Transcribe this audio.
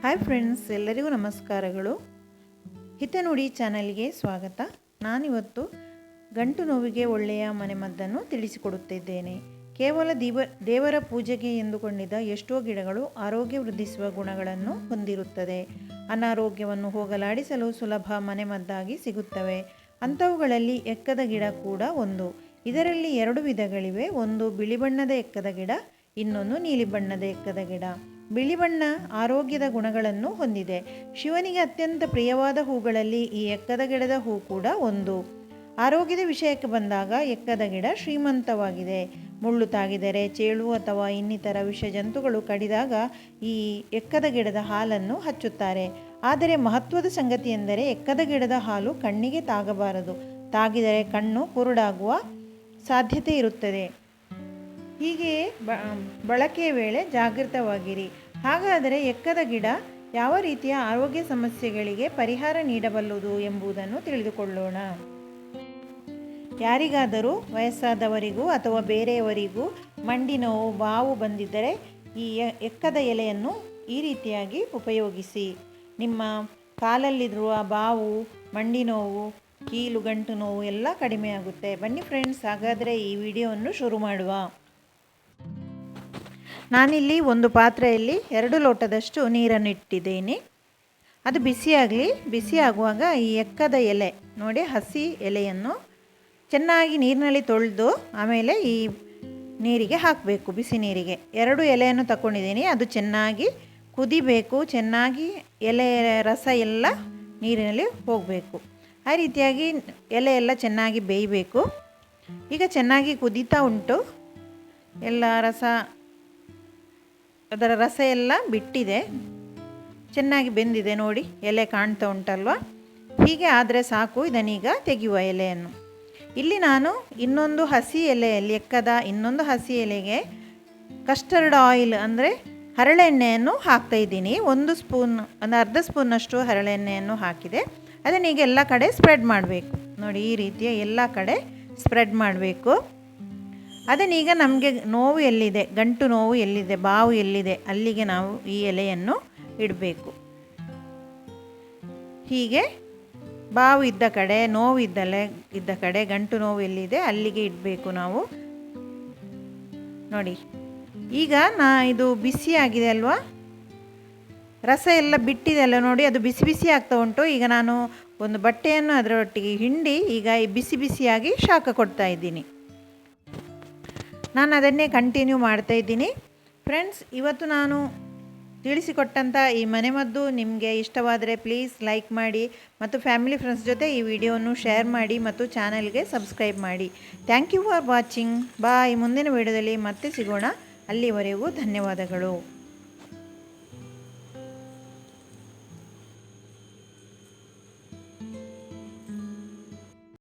Hi friends, ಎಲ್ಲರಿಗೂ ನಮಸ್ಕಾರಗಳು. ಹಿತನುಡಿ ಚಾನಲ್ಗೆ ಸ್ವಾಗತ. ನಾನಿವತ್ತು ಗಂಟು ನೋವಿಗೆ ಒಳ್ಳೆಯ ಮನೆಮದ್ದನ್ನು ತಿಳಿಸಿಕೊಡುತ್ತಿದ್ದೇನೆ. ಕೇವಲ ದೇವರ ಪೂಜೆಗೆ ಎಂದುಕೊಂಡಿದ್ದ ಎಷ್ಟೋ ಗಿಡಗಳು ಆರೋಗ್ಯ ವೃದ್ಧಿಸುವ ಗುಣಗಳನ್ನು ಹೊಂದಿರುತ್ತದೆ. ಅನಾರೋಗ್ಯವನ್ನು ಹೋಗಲಾಡಿಸಲು ಸುಲಭ ಮನೆಮದ್ದಾಗಿ ಸಿಗುತ್ತವೆ. ಅಂಥವುಗಳಲ್ಲಿ ಎಕ್ಕದ ಗಿಡ ಕೂಡ ಒಂದು. ಇದರಲ್ಲಿ ಎರಡು ವಿಧಗಳಿವೆ. ಒಂದು ಬಿಳಿ ಬಣ್ಣದ ಎಕ್ಕದ ಗಿಡ, ಇನ್ನೊಂದು ನೀಲಿ ಬಣ್ಣದ ಎಕ್ಕದ ಗಿಡ. ಬಿಳಿ ಬಣ್ಣ ಆರೋಗ್ಯದ ಗುಣಗಳನ್ನು ಹೊಂದಿದೆ. ಶಿವನಿಗೆ ಅತ್ಯಂತ ಪ್ರಿಯವಾದ ಹೂಗಳಲ್ಲಿ ಈ ಎಕ್ಕದ ಗಿಡದ ಹೂ ಕೂಡ ಒಂದು. ಆರೋಗ್ಯದ ವಿಷಯಕ್ಕೆ ಬಂದಾಗ ಎಕ್ಕದ ಗಿಡ ಶ್ರೀಮಂತವಾಗಿದೆ. ಮುಳ್ಳು ತಾಗಿದರೆ, ಚೇಳು ಅಥವಾ ಇನ್ನಿತರ ವಿಷ ಜಂತುಗಳು ಕಡಿದಾಗ ಈ ಎಕ್ಕದ ಗಿಡದ ಹಾಲನ್ನು ಹಚ್ಚುತ್ತಾರೆ. ಆದರೆ ಮಹತ್ವದ ಸಂಗತಿ ಎಂದರೆ ಎಕ್ಕದ ಗಿಡದ ಹಾಲು ಕಣ್ಣಿಗೆ ತಾಗಬಾರದು. ತಾಗಿದರೆ ಕಣ್ಣು ಕುರುಡಾಗುವ ಸಾಧ್ಯತೆ ಇರುತ್ತದೆ. ಹೀಗೆಯೇ ಬಳಕೆಯ ವೇಳೆ ಜಾಗೃತವಾಗಿರಿ. ಹಾಗಾದರೆ ಎಕ್ಕದ ಗಿಡ ಯಾವ ರೀತಿಯ ಆರೋಗ್ಯ ಸಮಸ್ಯೆಗಳಿಗೆ ಪರಿಹಾರ ನೀಡಬಲ್ಲುದು ಎಂಬುದನ್ನು ತಿಳಿದುಕೊಳ್ಳೋಣ. ಯಾರಿಗಾದರೂ ವಯಸ್ಸಾದವರಿಗೂ ಅಥವಾ ಬೇರೆಯವರಿಗೂ ಮಂಡಿ ನೋವು, ಬಾವು ಬಂದಿದ್ದರೆ ಈ ಎಕ್ಕದ ಎಲೆಯನ್ನು ಈ ರೀತಿಯಾಗಿ ಉಪಯೋಗಿಸಿ. ನಿಮ್ಮ ಕಾಲಲ್ಲಿರುವ ಬಾವು, ಮಂಡಿ ನೋವು, ಕೀಲು ಗಂಟು ನೋವು ಎಲ್ಲ ಕಡಿಮೆ ಆಗುತ್ತೆ. ಬನ್ನಿ ಫ್ರೆಂಡ್ಸ್, ಹಾಗಾದರೆ ಈ ವಿಡಿಯೋವನ್ನು ಶುರು ಮಾಡುವ. ನಾನಿಲ್ಲಿ ಒಂದು ಪಾತ್ರೆಯಲ್ಲಿ 2 ಲೋಟದಷ್ಟು ನೀರನ್ನು ಇಟ್ಟಿದ್ದೇನೆ. ಅದು ಬಿಸಿಯಾಗಲಿ. ಬಿಸಿ ಆಗುವಾಗ ಈ ಎಕ್ಕದ ಎಲೆ ನೋಡಿ, ಹಸಿ ಎಲೆಯನ್ನು ಚೆನ್ನಾಗಿ ನೀರಿನಲ್ಲಿ ತೊಳೆದು ಆಮೇಲೆ ಈ ನೀರಿಗೆ ಹಾಕಬೇಕು. ಬಿಸಿ ನೀರಿಗೆ 2 ಎಲೆಯನ್ನು ತಗೊಂಡಿದ್ದೀನಿ. ಅದು ಚೆನ್ನಾಗಿ ಕುದಿಬೇಕು. ಚೆನ್ನಾಗಿ ಎಲೆ ರಸ ಎಲ್ಲ ನೀರಿನಲ್ಲಿ ಹೋಗಬೇಕು. ಆ ರೀತಿಯಾಗಿ ಎಲೆ ಎಲ್ಲ ಚೆನ್ನಾಗಿ ಬೇಯಬೇಕು. ಈಗ ಚೆನ್ನಾಗಿ ಕುದೀತಾ ಉಂಟು. ಎಲ್ಲ ಅದರ ರಸ ಎಲ್ಲ ಬಿಟ್ಟಿದೆ. ಚೆನ್ನಾಗಿ ಬೆಂದಿದೆ ನೋಡಿ, ಎಲೆ ಕಾಣ್ತಾ ಉಂಟಲ್ವ. ಹೀಗೆ ಆದರೆ ಸಾಕು. ಇದನ್ನೀಗ ತೆಗೆಯುವ ಎಲೆಯನ್ನು. ಇಲ್ಲಿ ನಾನು ಇನ್ನೊಂದು ಹಸಿ ಎಲೆಯಲ್ಲಿ ಎಕ್ಕದ ಇನ್ನೊಂದು ಹಸಿ ಎಲೆಗೆ ಕಸ್ಟರ್ಡ್ ಆಯಿಲ್ ಅಂದರೆ ಹರಳೆಣ್ಣೆಯನ್ನು ಹಾಕ್ತಾಯಿದ್ದೀನಿ. ಒಂದು ಅರ್ಧ ಸ್ಪೂನ್ನಷ್ಟು ಹರಳೆಣ್ಣೆಯನ್ನು ಹಾಕಿದೆ. ಅದನ್ನೀಗ ಎಲ್ಲ ಕಡೆ ಸ್ಪ್ರೆಡ್ ಮಾಡಬೇಕು. ನೋಡಿ, ಈ ರೀತಿಯ ಎಲ್ಲ ಕಡೆ ಸ್ಪ್ರೆಡ್ ಮಾಡಬೇಕು. ಅದನ್ನೀಗ ನಮಗೆ ನೋವು ಎಲ್ಲಿದೆ, ಗಂಟು ನೋವು ಎಲ್ಲಿದೆ, ಬಾವು ಎಲ್ಲಿದೆ ಅಲ್ಲಿಗೆ ನಾವು ಈ ಎಲೆಯನ್ನು ಇಡಬೇಕು. ಹೀಗೆ ಬಾವು ಇದ್ದ ಕಡೆ, ನೋವು ಇದ್ದ ಕಡೆ, ಗಂಟು ನೋವು ಎಲ್ಲಿದೆ ಅಲ್ಲಿಗೆ ಇಡಬೇಕು ನಾವು. ನೋಡಿ, ಈಗ ಇದು ಬಿಸಿ ಆಗಿದೆ ಅಲ್ವಾ, ರಸ ಎಲ್ಲ ಬಿಟ್ಟಿದೆ ಅಲ್ಲ ನೋಡಿ, ಅದು ಬಿಸಿ ಬಿಸಿ ಆಗ್ತಾ ಉಂಟು. ಈಗ ನಾನು ಒಂದು ಬಟ್ಟೆಯನ್ನು ಅದರೊಟ್ಟಿಗೆ ಹಿಂಡಿ ಈಗ ಬಿಸಿ ಬಿಸಿಯಾಗಿ ಶಾಖ ಕೊಡ್ತಾ ಇದ್ದೀನಿ. ನಾನು ಅದನ್ನೇ ಕಂಟಿನ್ಯೂ ಮಾಡ್ತಾ ಇದ್ದೀನಿ. ಫ್ರೆಂಡ್ಸ್, ಇವತ್ತು ನಾನು ತಿಳಿಸಿಕೊಟ್ಟಂಥ ಈ ಮನೆಮದ್ದು ನಿಮಗೆ ಇಷ್ಟವಾದರೆ ಪ್ಲೀಸ್ ಲೈಕ್ ಮಾಡಿ ಮತ್ತು ಫ್ಯಾಮಿಲಿ ಫ್ರೆಂಡ್ಸ್ ಜೊತೆ ಈ ವಿಡಿಯೋವನ್ನು ಶೇರ್ ಮಾಡಿ ಮತ್ತು ಚಾನಲ್ಗೆ ಸಬ್ಸ್ಕ್ರೈಬ್ ಮಾಡಿ. Thank you for watching. Bye. ಮುಂದಿನ ವಿಡಿಯೋದಲ್ಲಿ ಮತ್ತೆ ಸಿಗೋಣ. ಅಲ್ಲಿವರೆಗೂ ಧನ್ಯವಾದಗಳು.